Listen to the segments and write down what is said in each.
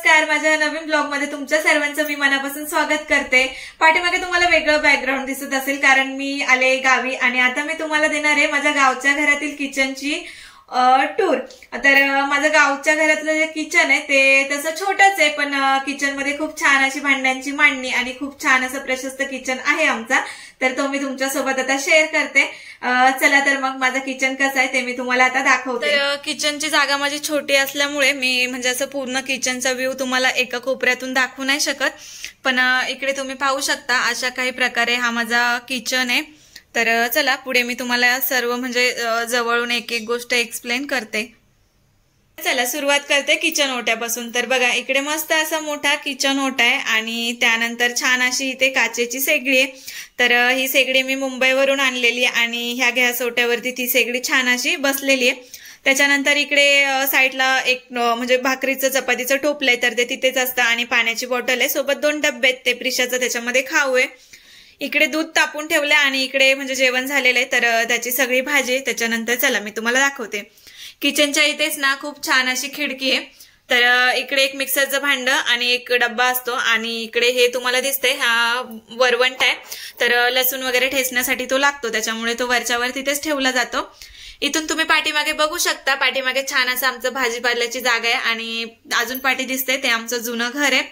नमस्कार, माझ्या नवीन ब्लॉग मध्ये तुमच्या सर्वांचं मी मनापासून स्वागत करते। पाठीमागे तुम्हाला वेगळं बॅकग्राऊंड दिसत असेल कारण मी आले गावी आणि आता मी तुम्हाला देणार आहे माझ्या गावच्या घरातील किचनची टूर। तर माझ्या गावच्या घरातलं जे किचन आहे ते तसं छोटंच आहे, पण किचन मध्ये खूप छान अशी भांड्यांची मांडणी आणि खूप छान असं प्रशस्त किचन आहे आमचा। तर तो मी तुमच्या सोबत आता शेअर करते। चला तर मग माझं किचन कसं आहे ते मी तुम्हाला आता दाखवते। तर किचनची जागा माझी छोटी असल्यामुळे मी म्हणजे असं पूर्ण किचनचा व्ह्यू तुम्हाला एका कोपऱ्यातून दाखवू नाही शकत, पण इकडे तुम्ही पाहू शकता अशा काही प्रकारे हा माझा किचन आहे। तर चला पुढे मी तुम्हाला सर्व म्हणजे जवळून एक एक गोष्ट एक्सप्लेन करते। चला सुरुवात करते किचन ओट्यापासून। तर बघा इकडे मस्त असा मोठा किचन ओटा आहे आणि त्यानंतर छान अशी इथे काचेची शेगडी आहे। तर ही शेगडी मी मुंबईवरून आणलेली आहे आणि ह्या गॅस ओट्यावरती ती शेगडी छान अशी बसलेली आहे। त्याच्यानंतर इकडे साईडला एक म्हणजे भाकरीचं चपातीचं टोपलं आहे तर ते तिथेच असतं आणि पाण्याची बॉटल आहे, सोबत 2 डब्बे आहेत ते प्रिशाचं, त्याच्यामध्ये खाऊ आहे। इकडे दूध तापून ठेवलंय आणि इकडे म्हणजे जेवण झालेलं आहे तर त्याची सगळी भाजी। त्याच्यानंतर चला मी तुम्हाला दाखवते। किचनच्या इथेच ना खूप छान अशी खिडकी आहे। तर इकडे एक मिक्सरचं भांडं आणि एक डब्बा असतो आणि इकडे हे तुम्हाला दिसतंय हा वरवंट आहे। तर लसूण वगैरे ठेचण्यासाठी तो लागतो, त्याच्यामुळे तो वरच्यावर तिथेच ठेवला जातो। इथून तुम्ही पाठीमागे बघू शकता, पाठीमागे छान असं आमचं भाजीपाल्याची जागा आहे आणि अजून पाठी दिसते ते आमचं जुनं घर आहे।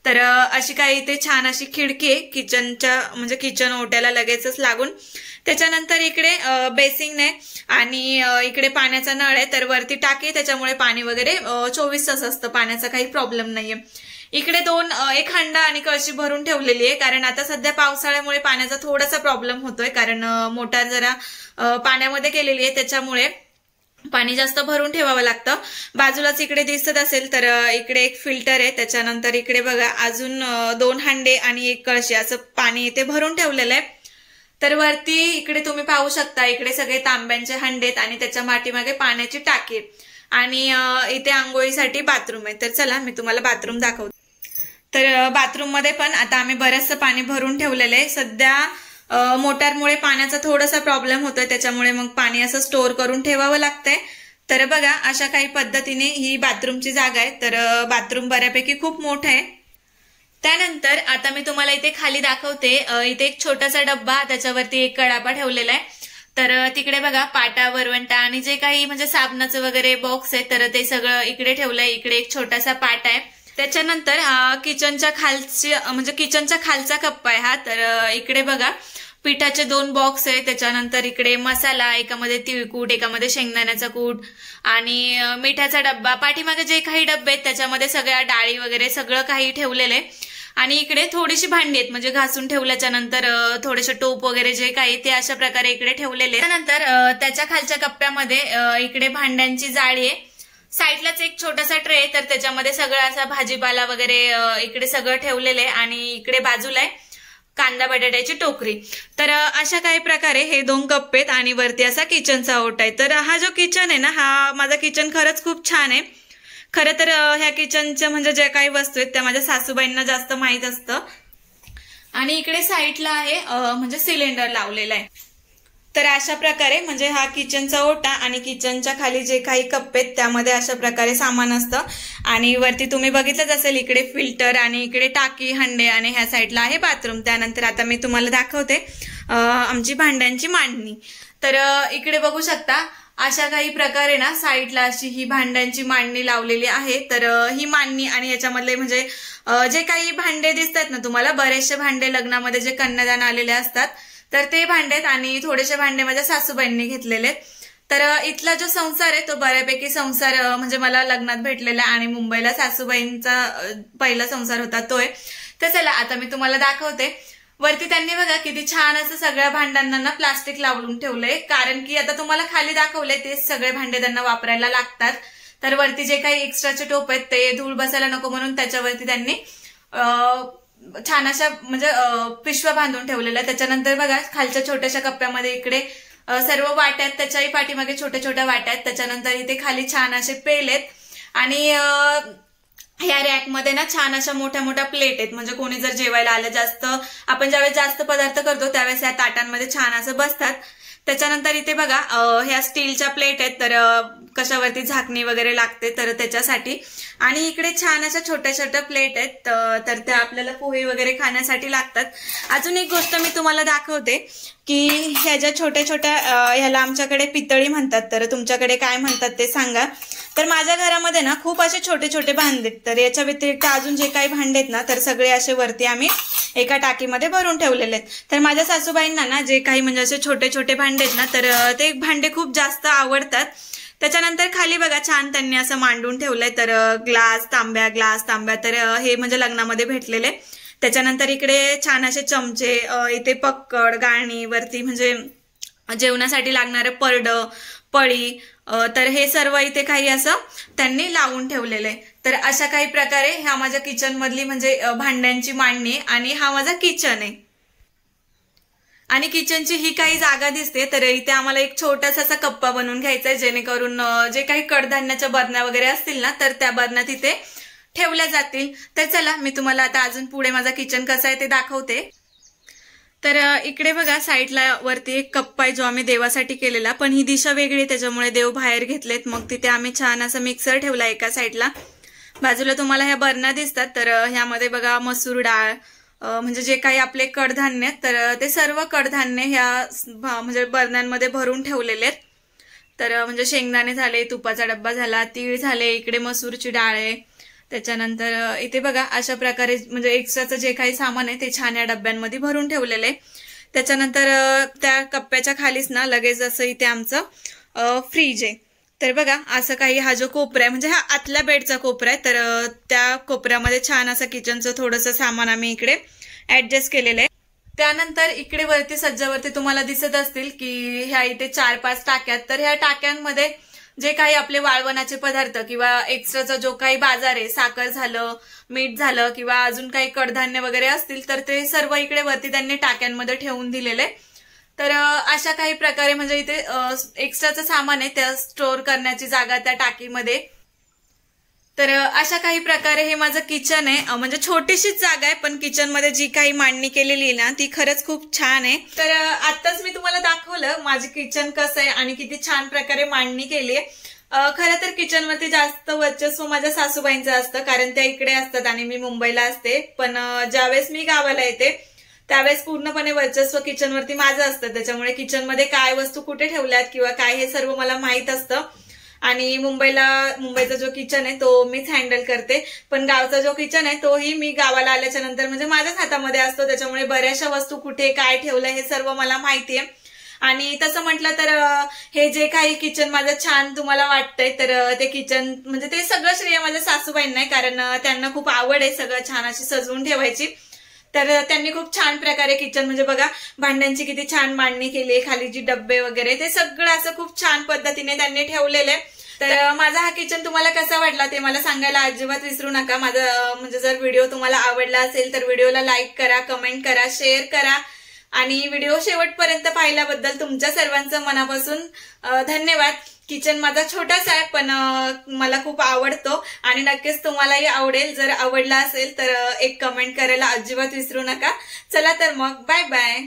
तर अशी काही इथे छान अशी खिडकी आहे किचनच्या म्हणजे किचन ओट्याला लगेचच लागून। त्याच्यानंतर इकडे बेसिंग आहे आणि इकडे पाण्याचा नळ आहे। तर वरती टाकी, त्याच्यामुळे पाणी वगैरे 24 तास असतं, पाण्याचा काही प्रॉब्लेम नाहीये। इकडे एक हंडा आणि कळशी भरून ठेवलेली आहे कारण आता सध्या पावसाळ्यामुळे पाण्याचा थोडासा प्रॉब्लेम होतोय कारण मोटार जरा पाण्यामध्ये गेलेली आहे, त्याच्यामुळे पाणी जास्त भरून ठेवावं लागतं। बाजूलाच इकडे दिसत असेल तर इकडे एक फिल्टर आहे। त्याच्यानंतर इकडे बघा अजून 2 हांडे आणि एक कळशी असं पाणी इथे भरून ठेवलेलं आहे। तर वरती इकडे तुम्ही पाहू शकता इकडे सगळे तांब्यांचे हंडे आहेत आणि त्याच्या पाठीमागे पाण्याची टाकी आणि इथे आंघोळीसाठी बाथरूम आहे। तर चला मी तुम्हाला बाथरूम दाखवते। तर बाथरूम मध्ये पण आता आम्ही बरंचसं पाणी भरून ठेवलेलं आहे। सध्या मोटारमुळे पाण्याचा थोडासा प्रॉब्लेम होतोय, त्याच्यामुळे मग पाणी असं स्टोअर करून ठेवावं लागतंय। तर बघा अशा काही पद्धतीने ही बाथरूमची जागा आहे। तर बाथरूम बऱ्यापैकी खूप मोठं आहे। त्यानंतर आता मी तुम्हाला इथे खाली दाखवते, इथे एक छोटासा डब्बा, त्याच्यावरती एक कडापा ठेवलेला आहे। तर तिकडे बघा पाटा, वरवंटा आणि जे काही म्हणजे साबणाचं वगैरे बॉक्स आहे तर ते सगळं इकडे ठेवलंय। इकडे एक छोटासा पाटा आहे। त्याच्यानंतर किचनच्या खालचा कप्पा आहे हा। तर इकडे बघा पिठाचे 2 बॉक्स आहे। त्याच्यानंतर इकडे मसाला, एकामध्ये तिळकूट, एकामध्ये शेंगदाण्याचा कूट आणि मिठाचा डब्बा। पाठीमागे जे काही डब्बे आहेत त्याच्यामध्ये सगळ्या डाळी वगैरे सगळं काही ठेवलेलं आहे आणि इकडे थोडीशी भांडी आहेत म्हणजे घासून ठेवल्याच्या नंतर थोडेसे टोप वगैरे जे काही ते अशा प्रकारे इकडे ठेवलेले। त्यानंतर त्याच्या खालच्या कप्प्यामध्ये इकडे भांड्यांची जाळी आहे। साईडलाच एक छोटासा ट्रे आहे तर त्याच्यामध्ये सगळं असा भाजीपाला वगैरे इकडे सगळं ठेवलेलं आहे आणि इकडे बाजूला आहे कांदा बटाट्याची टोकरी। तर अशा काही प्रकारे हे 2 कप्पे आहेत आणि वरती असा किचनचा ओटा आहे। तर हा जो किचन आहे ना, हा माझा किचन खरंच खूप छान आहे। खरं तर ह्या किचनच्या म्हणजे ज्या काही वस्तू आहेत त्या माझ्या सासूबाईंना जास्त माहित असतं। आणि इकडे साईडला आहे म्हणजे सिलेंडर लावलेला आहे। तर अशा प्रकारे म्हणजे हा किचनचा ओटा आणि किचनच्या खाली जे काही कप्पे आहेत त्यामध्ये अशा प्रकारे सामान असतं आणि वरती तुम्ही बघितलंच असेल इकडे फिल्टर आणि इकडे टाकी, हंडे आणि ह्या साईडला आहे बाथरूम। त्यानंतर आता मी तुम्हाला दाखवते आमची भांड्यांची मांडणी। तर इकडे बघू शकता अशा काही प्रकारे ना साईडला अशी ही भांड्यांची मांडणी लावलेली आहे। तर ही मांडणी आणि याच्यामधले म्हणजे जे काही भांडे दिसतात ना तुम्हाला, बरेचसे भांडे लग्नामध्ये जे कन्यादान आलेले असतात तर ते भांडेत आणि थोडेसे भांडे माझ्या सासूबाईंनी घेतलेले। तर इथला जो संसार आहे तो बऱ्यापैकी संसार म्हणजे मला लग्नात भेटलेला आणि मुंबईला सासूबाईंचा पहिला संसार होता तो आहे। तर चला आता मी तुम्हाला दाखवते। वरती त्यांनी बघा किती छान असं सगळ्या भांड्यांना ना प्लास्टिक लावून ठेवलंय कारण की आता तुम्हाला खाली दाखवलंय तेच सगळे भांडे त्यांना वापरायला लागतात। तर वरती जे काही एक्स्ट्राचे टोप आहेत ते धूळ बसायला नको म्हणून त्याच्यावरती त्यांनी छान अशा म्हणजे पिशव्या बांधून ठेवलेल्या। त्याच्यानंतर बघा खालच्या छोट्याशा कप्प्यामध्ये इकडे सर्व वाट्यात, त्याच्याही पाठीमागे छोट्या छोट्या वाट्यात। त्याच्यानंतर इथे खाली छान असे पेल आहेत आणि ह्या रॅकमध्ये ना छान अशा मोठ्या मोठ्या प्लेट आहेत म्हणजे कोणी जर जेवायला आलं, जास्त आपण ज्यावेळेस जास्त पदार्थ करतो त्यावेळेस या ताटांमध्ये छान असं बसतात। त्याच्यानंतर इथे बघा ह्या स्टीलच्या प्लेट आहेत, तर कशावरती झाकणी वगैरे लागते तर त्याच्यासाठी. आणि इकडे छान अशा छोट्या छोट्या प्लेट आहेत, तर त्या आपल्याला पोहे वगैरे खाण्यासाठी लागतात. अजून एक गोष्ट मी तुम्हाला दाखवते की ह्या ज्या छोट्या छोट्या ह्याला आमच्याकडे पितळी म्हणतात, तर तुमच्याकडे काय म्हणतात ते सांगा. तर माझ्या घरामध्ये ना खूप असे छोटे छोटे भांडे आहेत, तर याच्या व्यतिरिक्त अजून जे काही भांडे आहेत ना तर सगळे असे वरती आम्ही एका टाकीमध्ये भरून ठेवलेले आहेत. तर माझ्या सासूबाईंना ना जे काही म्हणजे असे छोटे छोटे भांडे आहेत ना तर ते भांडे खूप जास्त आवडतात. त्याच्यानंतर खाली बघा छान त्यांनी असं मांडून ठेवलंय, तर ग्लास तांब्या तर हे म्हणजे लग्नामध्ये भेटलेले. त्याच्यानंतर इकडे छान असे चमचे, इथे पक्कड, गाळणी, वरती म्हणजे जेवणासाठी लागणारं परडं, पळी, तर हे सर्व इथे काही असं त्यांनी लावून ठेवलेलं आहे. तर अशा काही प्रकारे ह्या माझ्या किचन मधली म्हणजे भांड्यांची मांडणी आणि हा माझा किचन आहे. आणि किचनची ही काही जागा दिसते, तर इथे आम्हाला एक छोटासा असा कप्पा बनवून घ्यायचा आहे, जेणेकरून जे काही कडधान्याच्या बरण्या वगैरे असतील ना तर त्या बरण्या तिथे ठेवल्या जातील. तर चला मी तुम्हाला आता अजून पुढे माझा किचन कसा आहे ते दाखवते. तर इकडे बघा साईडला वरती एक कप्पा आहे जो आम्ही देवासाठी केलेला, पण ही दिशा वेगळी त्याच्यामुळे देव बाहेर घेतलेत. मग तिथे आम्ही छान असं मिक्सर ठेवला एका साईडला. बाजूला तुम्हाला ह्या बरण्या दिसतात, तर ह्यामध्ये बघा मसूर डाळ, म्हणजे जे काही आपले कडधान्य तर ते सर्व कडधान्य ह्या म्हणजे बरण्यांमध्ये भरून ठेवलेले आहेत. तर म्हणजे शेंगदाणे झाले, तुपाचा डब्बा झाला, तीळ झाले, इकडे मसूरची डाळ आहे. त्याच्यानंतर इथे बघा अशा प्रकारे म्हणजे एक्स्ट्राचं जे काही सामान आहे ते छान या डब्यांमध्ये भरून ठेवलेलं आहे. त्याच्यानंतर त्या कप्प्याच्या खालीच ना लगेच असं इथे आमचं फ्रीज आहे. तर बघा असं काही हा जो कोपरा आहे म्हणजे हा आतल्या बेडचा कोपरा आहे, तर त्या कोपऱ्यामध्ये छान असं किचनचं थोडंसं सामान आम्ही इकडे ऍडजस्ट केलेलं आहे. त्यानंतर इकडे वरती सज्जावरती तुम्हाला दिसत असतील की ह्या इथे 4-5 टाक्यात, तर ह्या टाक्यांमध्ये जे काही आपले वाळवणाचे पदार्थ किंवा एक्स्ट्राचा जो काही बाजार आहे, साखर झालं, मीठ झालं किंवा अजून काही कडधान्य वगैरे असतील तर ते सर्व इकडे वरती त्यांनी टाक्यांमध्ये ठेवून दिलेले. तर अशा काही प्रकारे म्हणजे इथे एक्स्ट्राचं सामान आहे त्या स्टोअर करण्याची जागा त्या टाकीमध्ये. तर अशा काही प्रकारे हे माझं किचन आहे. म्हणजे छोटीशीच जागा आहे, पण किचन मध्ये जी काही मांडणी केलेली आहे ना ती खरंच खूप छान आहे. तर आताच मी तुम्हाला दाखवलं माझे किचन कसं आहे आणि किती छान प्रकारे मांडणी केली आहे. खरं तर किचन वरती जास्त वर्चस्व माझ्या सासूबाईंचं असतं, कारण त्या इकडे असतात आणि मी मुंबईला असते. पण ज्यावेळेस मी गावाला येते त्यावेळेस पूर्णपणे वर्चस्व किचन वरती माझं असतं. त्याच्यामुळे किचन मध्ये काय वस्तू कुठे ठेवल्यात किंवा काय हे सर्व मला माहित असतं. आणि मुंबईचा जो किचन आहे तो मीच हँडल करते, पण गावचा जो किचन आहे तोही मी गावाला आल्याच्या नंतर म्हणजे माझ्याच हातामध्ये असतो. त्याच्यामुळे बऱ्याचशा वस्तू कुठे काय ठेवलं हे सर्व मला माहिती आहे. आणि तसं म्हटलं तर हे जे काही किचन माझं छान तुम्हाला वाटतंय तर ते किचन म्हणजे ते सगळं श्रेय माझ्या सासूबाईंना आहे, कारण त्यांना खूप आवड आहे सगळं छान अशी सजवून ठेवायची. तर त्यांनी खूप छान प्रकारे किचन म्हणजे बघा भांड्यांची किती छान मांडणी केली, खाली जी डब्बे वगैरे ते सगळं असं खूप छान पद्धतीने त्यांनी ठेवलेलं आहे. तर माझा हा किचन तुम्हाला कसा वाटला ते मला सांगायला अजिबात विसरू नका. माझा म्हणजे जर व्हिडिओ तुम्हाला आवडला असेल तर व्हिडिओला लाईक करा, कमेंट करा, शेअर करा आणि व्हिडिओ शेवटपर्यंत पाहिल्याबद्दल तुमच्या सर्वांचं मनापासून धन्यवाद. किचन माझा छोटासा आहे पण मला खूप आवडतो आणि नक्कीच तुम्हालाही आवडेल. जर आवडला असेल तर एक कमेंट करायला अजिबात विसरू नका. चला तर मग बाय बाय.